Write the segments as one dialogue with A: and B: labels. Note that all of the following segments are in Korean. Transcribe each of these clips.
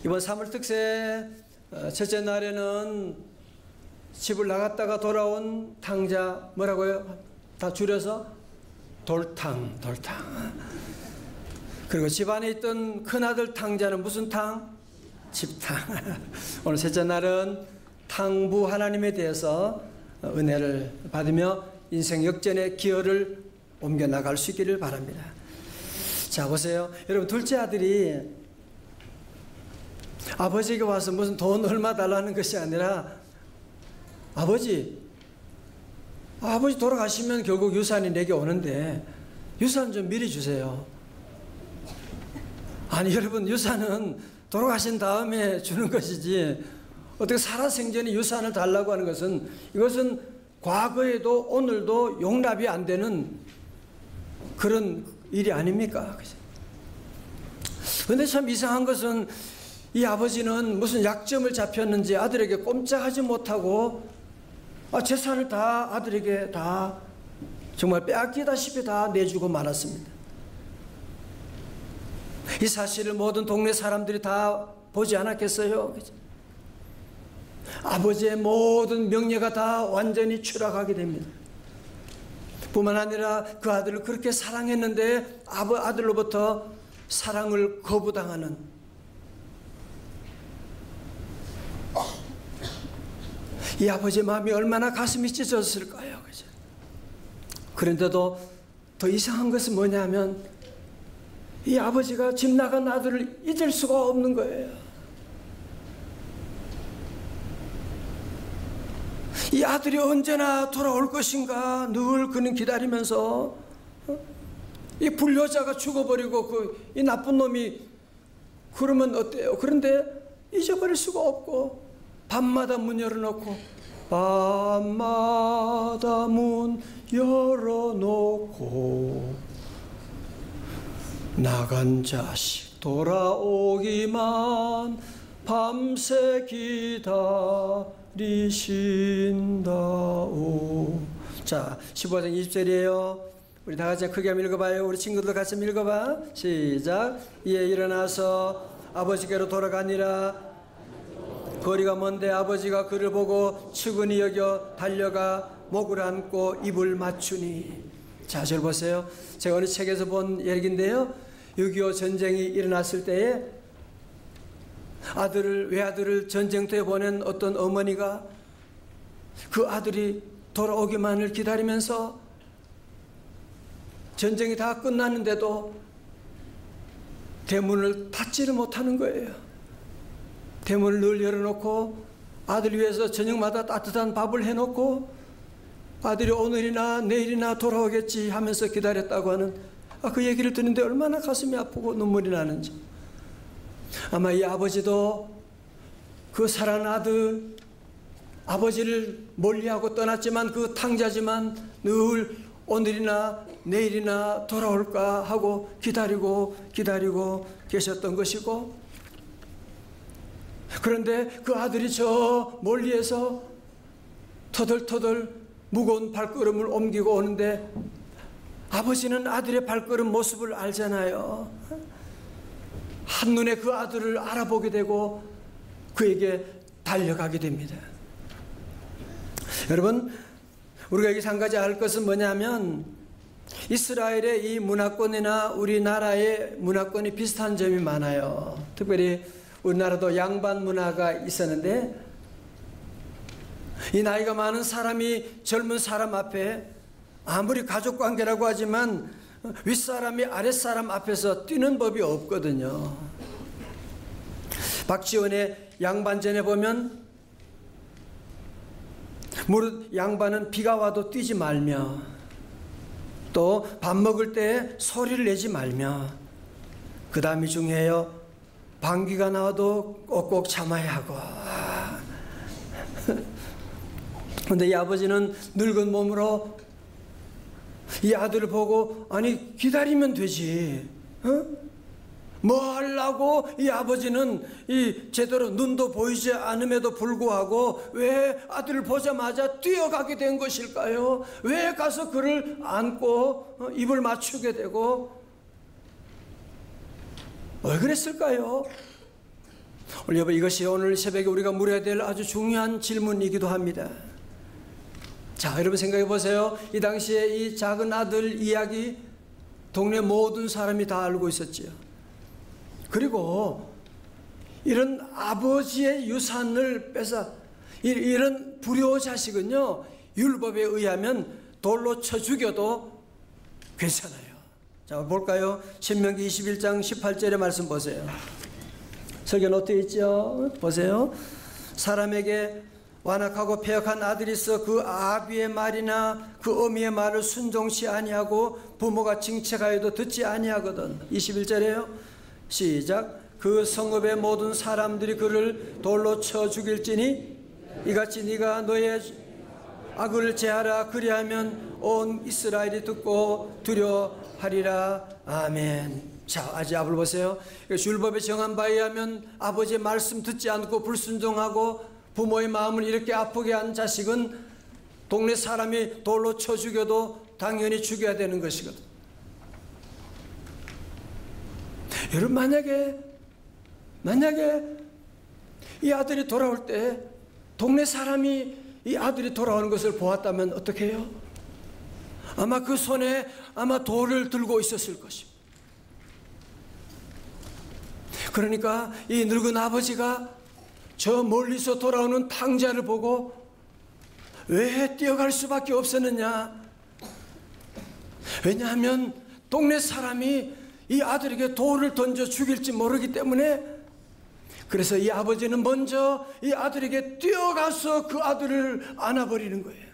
A: 이번 3월 특세 첫째 날에는 집을 나갔다가 돌아온 탕자, 뭐라고요? 다 줄여서 돌탕. 그리고 집안에 있던 큰아들 탕자는 무슨 탕? 집탕. 오늘 셋째 날은 탕부 하나님에 대해서 은혜를 받으며 인생 역전의 기여를 옮겨나갈 수 있기를 바랍니다. 자, 보세요. 여러분, 둘째 아들이 아버지에게 와서 무슨 돈 얼마 달라는 것이 아니라 아버지 돌아가시면 결국 유산이 내게 오는데 유산 좀 미리 주세요. 아니, 여러분, 유산은 돌아가신 다음에 주는 것이지 어떻게 살아생전에 유산을 달라고 하는 것은, 이것은 과거에도 오늘도 용납이 안 되는 그런 일이 아닙니까? 그런데 참 이상한 것은 이 아버지는 무슨 약점을 잡혔는지 아들에게 꼼짝하지 못하고 재산을 다 아들에게 다 정말 빼앗기다시피 다 내주고 말았습니다. 이 사실을 모든 동네 사람들이 다 보지 않았겠어요? 아버지의 모든 명예가 다 완전히 추락하게 됩니다. 뿐만 아니라 그 아들을 그렇게 사랑했는데 아들로부터 사랑을 거부당하는, 이 아버지의 마음이 얼마나 가슴이 찢어졌을까요? 그죠? 그런데도 더 이상한 것은 뭐냐면 이 아버지가 집 나간 아들을 잊을 수가 없는 거예요. 이 아들이 언제나 돌아올 것인가 늘 그는 기다리면서 이 불효자가 죽어버리고 이 나쁜 놈이 그러면 어때요? 그런데 잊어버릴 수가 없고 밤마다 문 열어놓고 밤마다 문 열어놓고 나간 자식 돌아오기만 밤새 기다리신다오. 자, 15장 20절이에요. 우리 다 같이 크게 한번 읽어봐요. 우리 친구들 같이 한번 읽어봐. 시작. 이에 일어나서 아버지께로 돌아가니라. 거리가 먼데 아버지가 그를 보고 측은히 여겨 달려가 목을 안고 입을 맞추니. 자, 저 보세요. 제가 어느 책에서 본 얘기인데요. 6.25 전쟁이 일어났을 때에 외아들을 전쟁터에 보낸 어떤 어머니가 그 아들이 돌아오기만을 기다리면서 전쟁이 다 끝났는데도 대문을 닫지를 못하는 거예요. 대문을 늘 열어놓고 아들 위해서 저녁마다 따뜻한 밥을 해놓고 아들이 오늘이나 내일이나 돌아오겠지 하면서 기다렸다고 하는 그 얘기를 듣는데 얼마나 가슴이 아프고 눈물이 나는지. 아마 이 아버지도 그 사랑하는 아들, 아버지를 멀리하고 떠났지만 그 탕자지만 늘 오늘이나 내일이나 돌아올까 하고 기다리고 계셨던 것이고, 그런데 그 아들이 저 멀리에서 터덜터덜 무거운 발걸음을 옮기고 오는데 아버지는 아들의 발걸음 모습을 알잖아요. 한눈에 그 아들을 알아보게 되고 그에게 달려가게 됩니다. 여러분, 우리가 여기서 한 가지 알 것은 뭐냐면 이스라엘의 이 문화권이나 우리나라의 문화권이 비슷한 점이 많아요. 특별히 우리나라도 양반 문화가 있었는데 이 나이가 많은 사람이 젊은 사람 앞에 아무리 가족관계라고 하지만 윗사람이 아랫사람 앞에서 뛰는 법이 없거든요. 박지원의 양반전에 보면 무릇 양반은 비가 와도 뛰지 말며 또 밥 먹을 때 소리를 내지 말며 그 다음이 중요해요. 방귀가 나와도 꼭꼭 참아야 하고. 그런데 이 아버지는 늙은 몸으로 이 아들을 보고 아니 기다리면 되지, 뭐 하려고 이 아버지는 이 제대로 눈도 보이지 않음에도 불구하고 왜 아들을 보자마자 뛰어가게 된 것일까요? 왜 가서 그를 안고 입을 맞추게 되고 왜 그랬을까요? 오늘 여러분, 이것이 오늘 새벽에 우리가 물어야 될 아주 중요한 질문이기도 합니다. 자, 여러분 생각해 보세요. 이 당시에 이 작은 아들 이야기 동네 모든 사람이 다 알고 있었지요. 그리고 이런 아버지의 유산을 뺏어 이런 불효자식은요, 율법에 의하면 돌로 쳐 죽여도 괜찮아요. 자, 볼까요? 신명기 21장 18절의 말씀 보세요. 설교 노트에 있죠? 보세요. 사람에게 완악하고 패역한 아들이 있어 그 아비의 말이나 그 어미의 말을 순종치 아니하고 부모가 징책하여도 듣지 아니하거든. 21절에요. 시작. 그 성읍의 모든 사람들이 그를 돌로 쳐 죽일지니 이같이 네가 너의 악을 제하라. 그리하면 온 이스라엘이 듣고 두려워하리라. 아멘. 자, 아직 앞을 보세요. 율법에 정한 바에 의하면 아버지의 말씀 듣지 않고 불순종하고 부모의 마음을 이렇게 아프게 한 자식은 동네 사람이 돌로 쳐 죽여도 당연히 죽여야 되는 것이거든. 여러분, 만약에 이 아들이 돌아올 때 동네 사람이 이 아들이 돌아오는 것을 보았다면 어떻게 해요? 아마 그 손에 돌을 들고 있었을 것입니다. 그러니까 이 늙은 아버지가 저 멀리서 돌아오는 탕자를 보고 왜 뛰어갈 수밖에 없었느냐? 왜냐하면 동네 사람이 이 아들에게 돌을 던져 죽일지 모르기 때문에, 그래서 이 아버지는 먼저 이 아들에게 뛰어가서 그 아들을 안아버리는 거예요.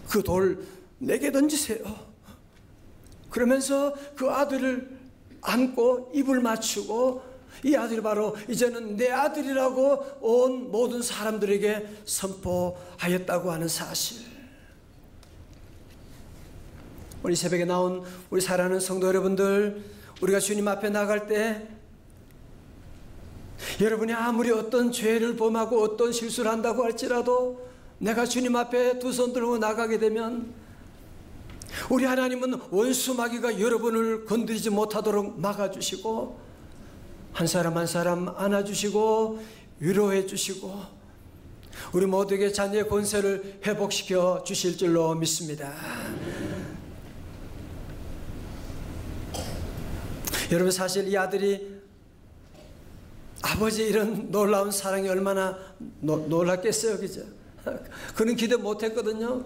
A: 그 돌 내게 던지세요. 그러면서 그 아들을 안고 입을 맞추고, 이 아들이 바로 이제는 내 아들이라고 온 모든 사람들에게 선포하였다고 하는 사실. 우리 새벽에 나온 우리 사랑하는 성도 여러분들, 우리가 주님 앞에 나갈 때 여러분이 아무리 어떤 죄를 범하고 어떤 실수를 한다고 할지라도 내가 주님 앞에 두 손 들고 나가게 되면 우리 하나님은 원수 마귀가 여러분을 건드리지 못하도록 막아주시고 한 사람 한 사람 안아주시고 위로해 주시고 우리 모두에게 자녀의 권세를 회복시켜 주실 줄로 믿습니다. 여러분, 사실 이 아들이 아버지의 이런 놀라운 사랑이 얼마나 놀랐겠어요, 그죠? 그는 기대 못했거든요.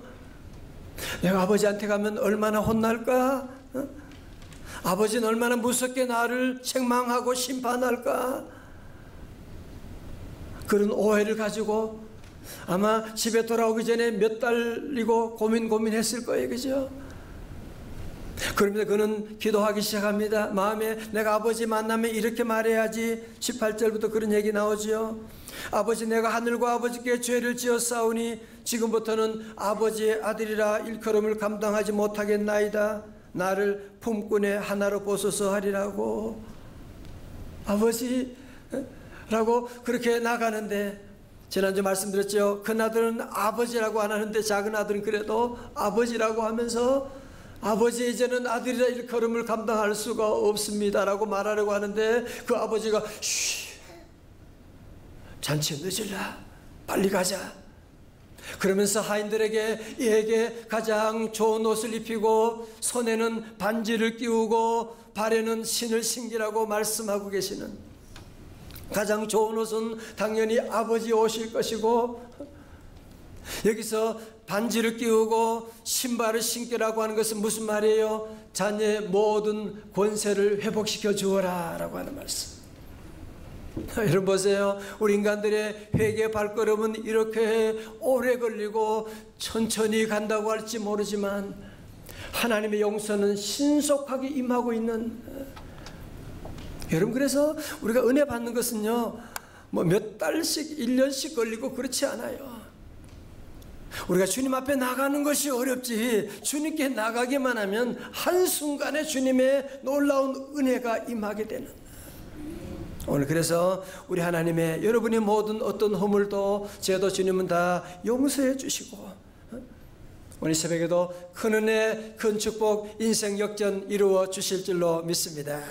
A: 내가 아버지한테 가면 얼마나 혼날까? 아버지는 얼마나 무섭게 나를 책망하고 심판할까? 그런 오해를 가지고 아마 집에 돌아오기 전에 몇 달이고 고민했을 거예요, 그죠? 그러면서 그는 기도하기 시작합니다. 마음에 내가 아버지 만나면 이렇게 말해야지. 18절부터 그런 얘기 나오죠. 아버지, 내가 하늘과 아버지께 죄를 지었사오니 지금부터는 아버지의 아들이라 일컬음을 감당하지 못하겠나이다. 나를 품꾼의 하나로 보소서 하리라고. 아버지라고 그렇게 나가는데, 지난주 말씀드렸죠. 큰 아들은 아버지라고 안 하는데 작은 아들은 그래도 아버지라고 하면서 아버지, 이제는 아들이라 일컬음을 감당할 수가 없습니다라고 말하려고 하는데, 그 아버지가 잔치 늦으라, 빨리 가자. 그러면서 하인들에게 이에게 가장 좋은 옷을 입히고 손에는 반지를 끼우고 발에는 신을 신기라고 말씀하고 계시는, 가장 좋은 옷은 당연히 아버지 옷일 것이고, 여기서 반지를 끼우고 신발을 신기라고 하는 것은 무슨 말이에요? 자녀의 모든 권세를 회복시켜 주어라 라고 하는 말씀. 여러분 보세요. 우리 인간들의 회개 발걸음은 이렇게 오래 걸리고 천천히 간다고 할지 모르지만 하나님의 용서는 신속하게 임하고 있는, 여러분, 그래서 우리가 은혜 받는 것은요, 뭐 몇 달씩 1년씩 걸리고 그렇지 않아요. 우리가 주님 앞에 나가는 것이 어렵지, 주님께 나가기만 하면 한순간에 주님의 놀라운 은혜가 임하게 되는, 오늘 그래서 우리 하나님의 여러분의 모든 어떤 허물도 죄도 주님은 다 용서해 주시고 오늘 새벽에도 큰 은혜, 큰 축복, 인생 역전 이루어 주실 줄로 믿습니다.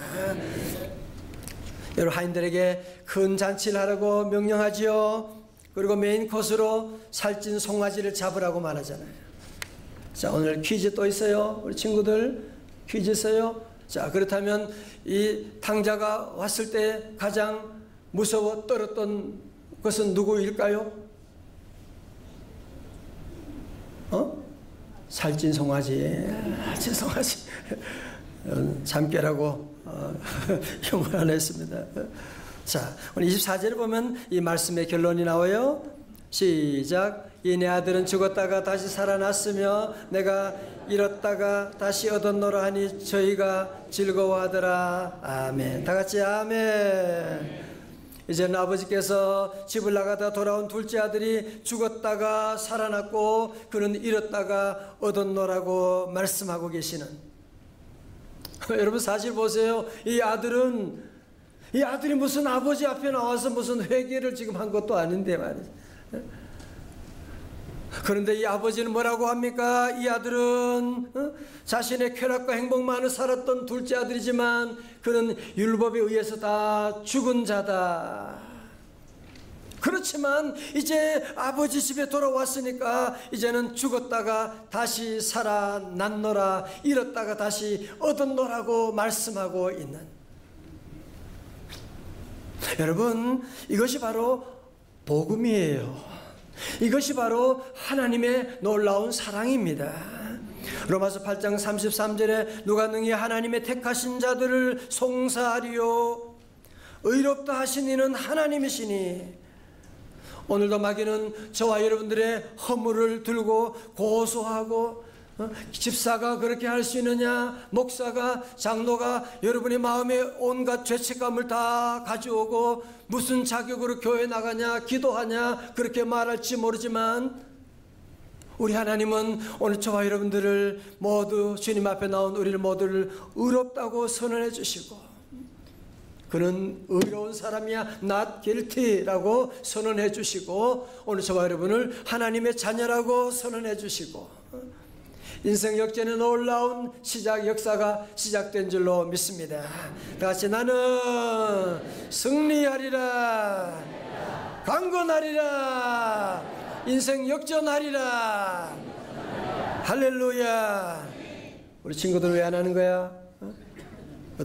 A: 여러분 하인들에게 큰 잔치를 하라고 명령하지요. 그리고 메인 코스로 살찐 송아지를 잡으라고 말하잖아요. 자, 오늘 퀴즈 또 있어요. 우리 친구들 퀴즈 있어요. 자, 그렇다면 이 탕자가 왔을 때 가장 무서워 떨었던 것은 누구일까요? 살찐 송아지. 살찐 송아지. 잠깨라고 용어를 하나 했습니다. 자, 오늘 24절을 보면 이 말씀의 결론이 나와요. 시작. 이 내 아들은 죽었다가 다시 살아났으며 내가 잃었다가 다시 얻었노라 하니 저희가 즐거워하더라. 아멘. 다 같이 아멘. 이제는 아버지께서 집을 나가다 돌아온 둘째 아들이 죽었다가 살아났고 그는 잃었다가 얻었노라고 말씀하고 계시는 여러분 사실 보세요. 이 아들이 무슨 아버지 앞에 나와서 무슨 회개를 지금 한 것도 아닌데 말이죠. 그런데 이 아버지는 뭐라고 합니까? 이 아들은 자신의 쾌락과 행복만을 살았던 둘째 아들이지만 그는 율법에 의해서 다 죽은 자다. 그렇지만 이제 아버지 집에 돌아왔으니까 이제는 죽었다가 다시 살아났노라, 잃었다가 다시 얻었노라고 말씀하고 있는, 여러분 이것이 바로 복음이에요. 이것이 바로 하나님의 놀라운 사랑입니다. 로마서 8장 33절에 누가 능히 하나님의 택하신 자들을 송사하리요 의롭다 하신 이는 하나님이시니. 오늘도 마귀는 저와 여러분들의 허물을 들고 고소하고, 집사가 그렇게 할 수 있느냐, 목사가, 장로가 여러분의 마음에 온갖 죄책감을 다 가져오고 무슨 자격으로 교회 나가냐, 기도하냐 그렇게 말할지 모르지만 우리 하나님은 오늘 저와 여러분들을 모두 주님 앞에 나온 우리를 모두를 의롭다고 선언해 주시고 그는 의로운 사람이야 not guilty라고 선언해 주시고 오늘 저와 여러분을 하나님의 자녀라고 선언해 주시고 인생 역전의 놀라운 역사가 시작된 줄로 믿습니다. 다 같이 나는 승리하리라, 강건하리라, 인생 역전하리라. 할렐루야. 우리 친구들 왜 안 하는 거야?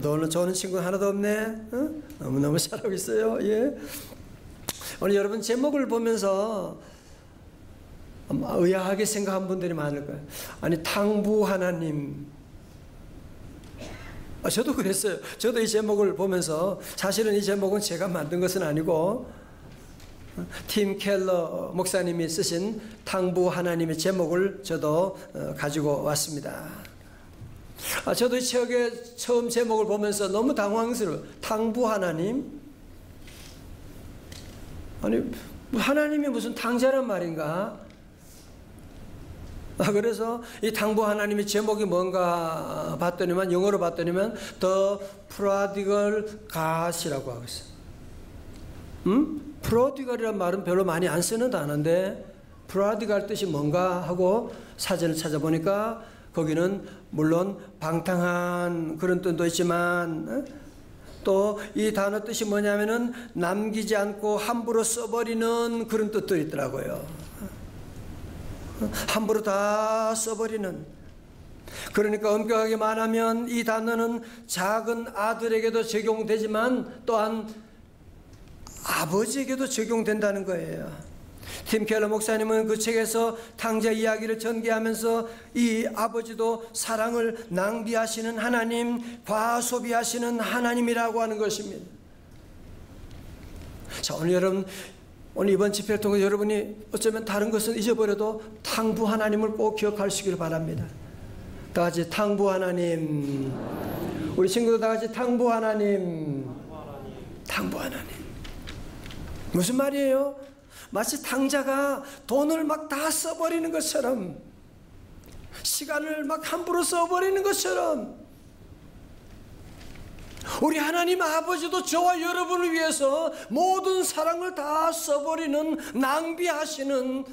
A: 오늘 좋은 친구 하나도 없네. 너무너무 잘하고 있어요. 예. 오늘 여러분 제목을 보면서 의아하게 생각한 분들이 많을 거예요. 아니 탕부 하나님. 저도 그랬어요. 저도 이 제목을 보면서, 사실은 이 제목은 제가 만든 것은 아니고 팀 켈러 목사님이 쓰신 탕부 하나님의 제목을 저도 가지고 왔습니다. 저도 이 책의 처음 제목을 보면서 너무 당황스러워요. 탕부 하나님? 아니 하나님이 무슨 탕자란 말인가? 그래서 이 탕부 하나님의 제목이 뭔가 봤더니만, 영어로 봤더니만 The Prodigal God이라고 하고 있어요. 프로디갈이라는 말은 별로 많이 안 쓰는 단어인데 프로디갈 뜻이 뭔가 하고 사전을 찾아보니까 거기는 물론 방탕한 그런 뜻도 있지만 또 이 단어 뜻이 뭐냐면은 남기지 않고 함부로 써버리는 그런 뜻도 있더라고요. 함부로 다 써버리는. 그러니까 엄격하게 말하면 이 단어는 작은 아들에게도 적용되지만 또한 아버지에게도 적용된다는 거예요. 팀 켈러 목사님은 그 책에서 탕자 이야기를 전개하면서 이 아버지도 사랑을 낭비하시는 하나님, 과소비하시는 하나님이라고 하는 것입니다. 자, 오늘 여러분, 오늘 이번 집회를 통해 여러분이 어쩌면 다른 것은 잊어버려도 탕부 하나님을 꼭 기억하시길 바랍니다. 다 같이 탕부 하나님. 우리 친구들 다 같이 탕부 하나님. 탕부 하나님. 무슨 말이에요? 마치 탕자가 돈을 막 다 써버리는 것처럼, 시간을 막 함부로 써버리는 것처럼 우리 하나님 아버지도 저와 여러분을 위해서 모든 사랑을 다 써버리는, 낭비하시는,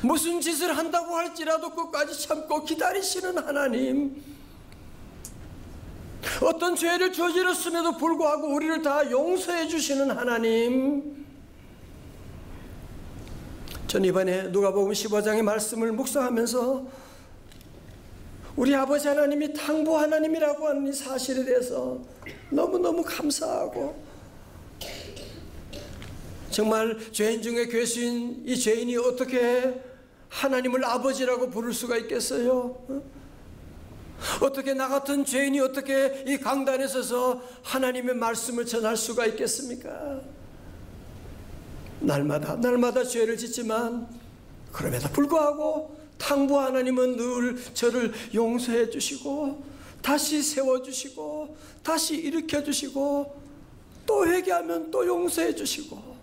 A: 무슨 짓을 한다고 할지라도 끝까지 참고 기다리시는 하나님. 어떤 죄를 저질렀음에도 불구하고 우리를 다 용서해 주시는 하나님. 전 이번에 누가복음 15장의 말씀을 묵상하면서 우리 아버지 하나님이 탕부 하나님이라고 하는 이 사실에 대해서 너무너무 감사하고, 정말 죄인 중에 괴수인 이 죄인이 어떻게 하나님을 아버지라고 부를 수가 있겠어요? 어떻게 나 같은 죄인이 어떻게 이 강단에 서서 하나님의 말씀을 전할 수가 있겠습니까? 날마다 죄를 짓지만 그럼에도 불구하고 탕부 하나님은 늘 저를 용서해 주시고 다시 세워주시고 다시 일으켜주시고 또 회개하면 또 용서해 주시고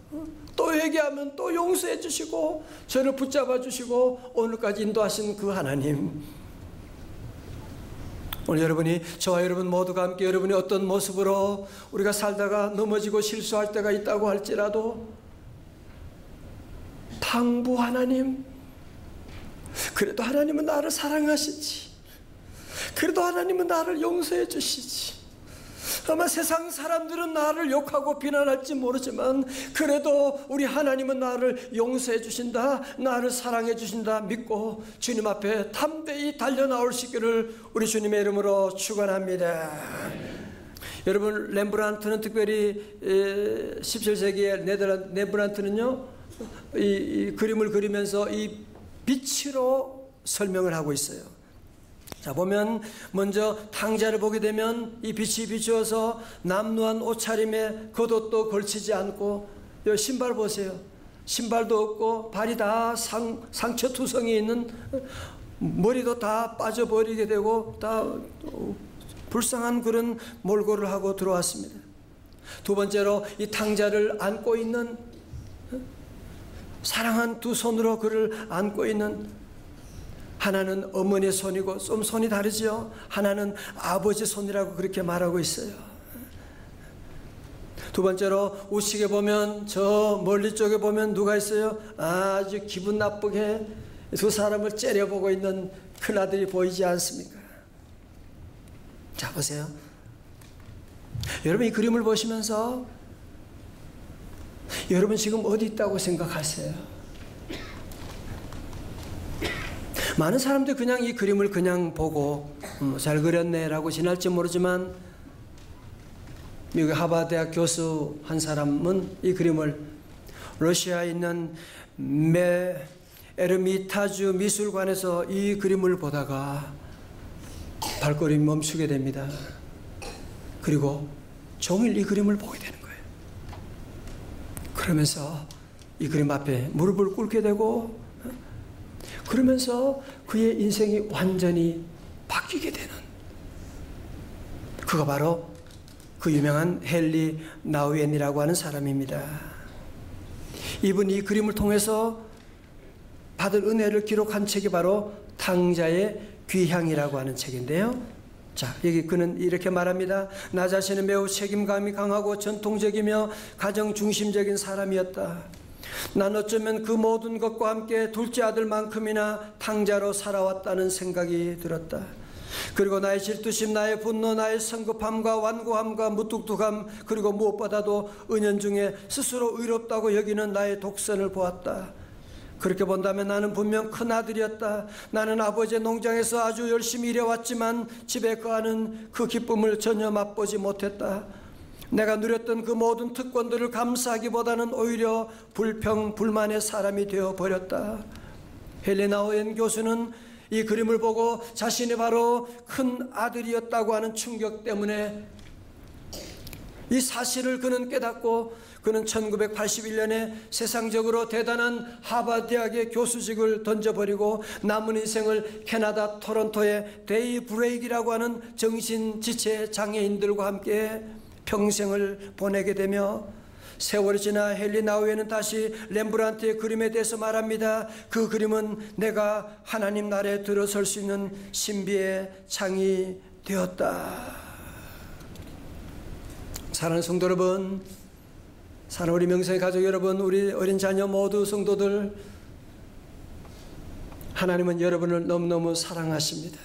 A: 또 회개하면 또 용서해 주시고 저를 붙잡아 주시고 오늘까지 인도하신 그 하나님. 오늘 여러분이, 저와 여러분 모두가 함께 여러분이 어떤 모습으로 우리가 살다가 넘어지고 실수할 때가 있다고 할지라도 탕부 하나님, 그래도 하나님은 나를 사랑하시지, 그래도 하나님은 나를 용서해 주시지. 아마 세상 사람들은 나를 욕하고 비난할지 모르지만 그래도 우리 하나님은 나를 용서해 주신다, 나를 사랑해 주신다 믿고 주님 앞에 담대히 달려나올 수 있기를 우리 주님의 이름으로 축원합니다. 여러분, 렘브란트는 특별히 17세기의 렘브란트는요, 이 그림을 그리면서 이 빛으로 설명을 하고 있어요. 자, 보면 먼저 탕자를 보게 되면 이 빛이 비추어서 남루한 옷차림에 겉옷도 걸치지 않고, 여 신발 보세요. 신발도 없고 발이 다 상처투성이 있는, 머리도 다 빠져버리게 되고 다 불쌍한 그런 몰골을 하고 들어왔습니다. 두 번째로 이 탕자를 안고 있는, 사랑한 두 손으로 그를 안고 있는, 하나는 어머니의 손이고 좀 손이 다르지요. 하나는 아버지 손이라고 그렇게 말하고 있어요. 두 번째로 우측에 보면, 저 멀리 쪽에 보면 누가 있어요? 아주 기분 나쁘게 두 사람을 째려보고 있는 큰아들이 보이지 않습니까? 자, 보세요. 여러분, 이 그림을 보시면서 여러분 지금 어디 있다고 생각하세요? 많은 사람들이 그냥 이 그림을 그냥 보고 잘 그렸네 라고 지날지 모르지만, 미국 하버드 대학 교수 한 사람은 이 그림을 러시아에 있는 에르미타주 미술관에서 이 그림을 보다가 발걸음이 멈추게 됩니다. 그리고 종일 이 그림을 보게 되는 거예요. 그러면서 이 그림 앞에 무릎을 꿇게 되고, 그러면서 그의 인생이 완전히 바뀌게 되는, 그가 바로 그 유명한 헨리 나우엔이라고 하는 사람입니다. 이분이 이 그림을 통해서 받은 은혜를 기록한 책이 바로 탕자의 귀향이라고 하는 책인데요. 자, 여기 그는 이렇게 말합니다. 나 자신은 매우 책임감이 강하고 전통적이며 가정 중심적인 사람이었다. 난 어쩌면 그 모든 것과 함께 둘째 아들만큼이나 탕자로 살아왔다는 생각이 들었다. 그리고 나의 질투심, 나의 분노, 나의 성급함과 완고함과 무뚝뚝함, 그리고 무엇보다도 은연중에 스스로 의롭다고 여기는 나의 독선을 보았다. 그렇게 본다면 나는 분명 큰아들이었다. 나는 아버지의 농장에서 아주 열심히 일해왔지만 집에 거하는 그 기쁨을 전혀 맛보지 못했다. 내가 누렸던 그 모든 특권들을 감사하기보다는 오히려 불평, 불만의 사람이 되어버렸다. 헨리 나우엔 교수는 이 그림을 보고 자신이 바로 큰 아들이었다고 하는 충격 때문에 이 사실을 그는 깨닫고, 그는 1981년에 세상적으로 대단한 하버드 대학의 교수직을 던져버리고 남은 인생을 캐나다 토론토의 데이 브레이크라고 하는 정신지체 장애인들과 함께 평생을 보내게 되며, 세월이 지나 헨리 나우엔은 다시 렘브란트의 그림에 대해서 말합니다. 그 그림은 내가 하나님 나라에 들어설 수 있는 신비의 창이 되었다. 사랑하는 성도 여러분, 사랑하는 우리 명성의 가족 여러분, 우리 어린 자녀 모두 성도들, 하나님은 여러분을 너무너무 사랑하십니다.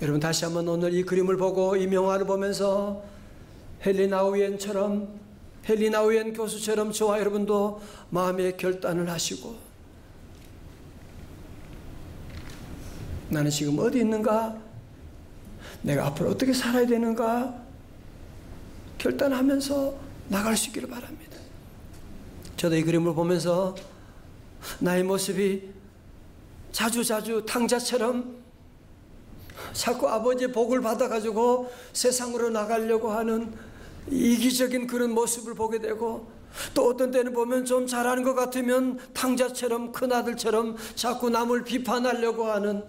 A: 여러분 다시 한번 오늘 이 그림을 보고 이 명화를 보면서 헨리 나우엔 교수처럼 저와 여러분도 마음의 결단을 하시고, 나는 지금 어디 있는가? 내가 앞으로 어떻게 살아야 되는가? 결단하면서 나갈 수 있기를 바랍니다. 저도 이 그림을 보면서 나의 모습이 자주 탕자처럼 자꾸 아버지의 복을 받아가지고 세상으로 나가려고 하는 이기적인 그런 모습을 보게 되고, 또 어떤 때는 보면 좀 잘하는 것 같으면 탕자처럼 큰아들처럼 자꾸 남을 비판하려고 하는,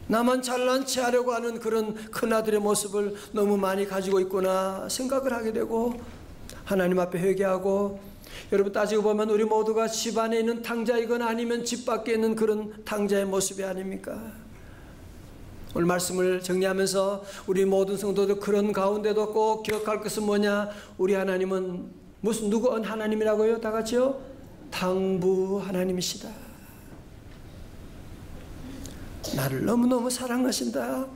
A: 나만 잘난 체 하려고 하는 그런 큰아들의 모습을 너무 많이 가지고 있구나 생각을 하게 되고, 하나님 앞에 회개하고, 여러분 따지고 보면 우리 모두가 집 안에 있는 탕자이거나 아니면 집 밖에 있는 그런 탕자의 모습이 아닙니까? 오늘 말씀을 정리하면서 우리 모든 성도들 그런 가운데도 꼭 기억할 것은 뭐냐? 우리 하나님은 누구 하나님이라고요? 다 같이요? 당부 하나님이시다. 나를 너무너무 사랑하신다.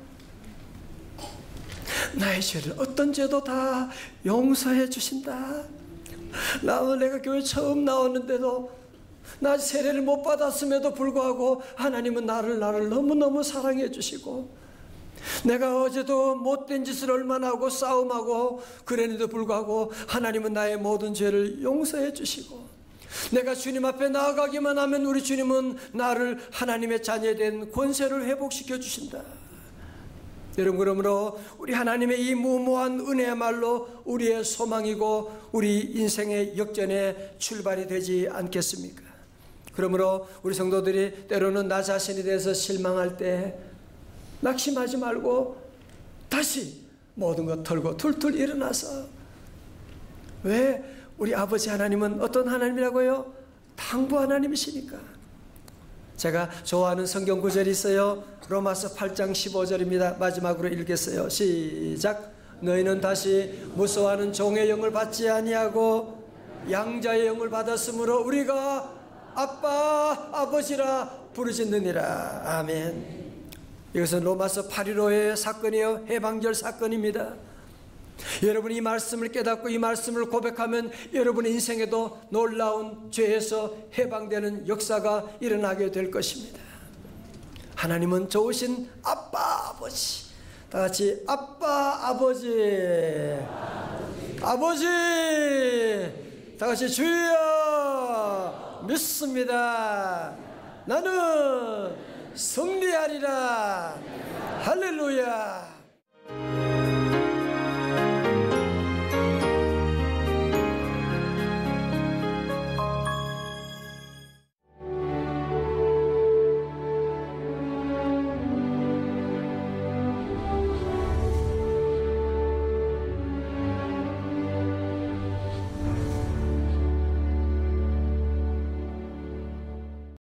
A: 나의 죄를 어떤 죄도 다 용서해 주신다. 내가 교회 처음 나왔는데도, 나 세례를 못 받았음에도 불구하고 하나님은 나를 너무너무 사랑해 주시고, 내가 어제도 못된 짓을 얼마나 하고 싸움하고 그랬는데도 불구하고 하나님은 나의 모든 죄를 용서해 주시고, 내가 주님 앞에 나아가기만 하면 우리 주님은 나를 하나님의 자녀에 대한 권세를 회복시켜 주신다. 여러분, 그러므로 우리 하나님의 이 무모한 은혜야말로 우리의 소망이고 우리 인생의 역전의 출발이 되지 않겠습니까? 그러므로 우리 성도들이 때로는 나 자신에 대해서 실망할 때 낙심하지 말고 다시 모든 것 털고 툴툴 일어나서, 왜? 우리 아버지 하나님은 어떤 하나님이라고요? 당부 하나님이시니까. 제가 좋아하는 성경 구절이 있어요. 로마서 8장 15절입니다. 마지막으로 읽겠어요. 시작. 너희는 다시 무서워하는 종의 영을 받지 아니하고 양자의 영을 받았으므로 우리가 아빠 아버지라 부르짖느니라. 아멘. 이것은 로마서 8.15의 사건이에요. 해방절 사건입니다. 여러분이 이 말씀을 깨닫고 이 말씀을 고백하면 여러분의 인생에도 놀라운 죄에서 해방되는 역사가 일어나게 될 것입니다. 하나님은 좋으신 아빠 아버지. 다 같이 아빠 아버지. 아버지. 다 같이 주여 믿습니다. 나는 승리하리라. 할렐루야.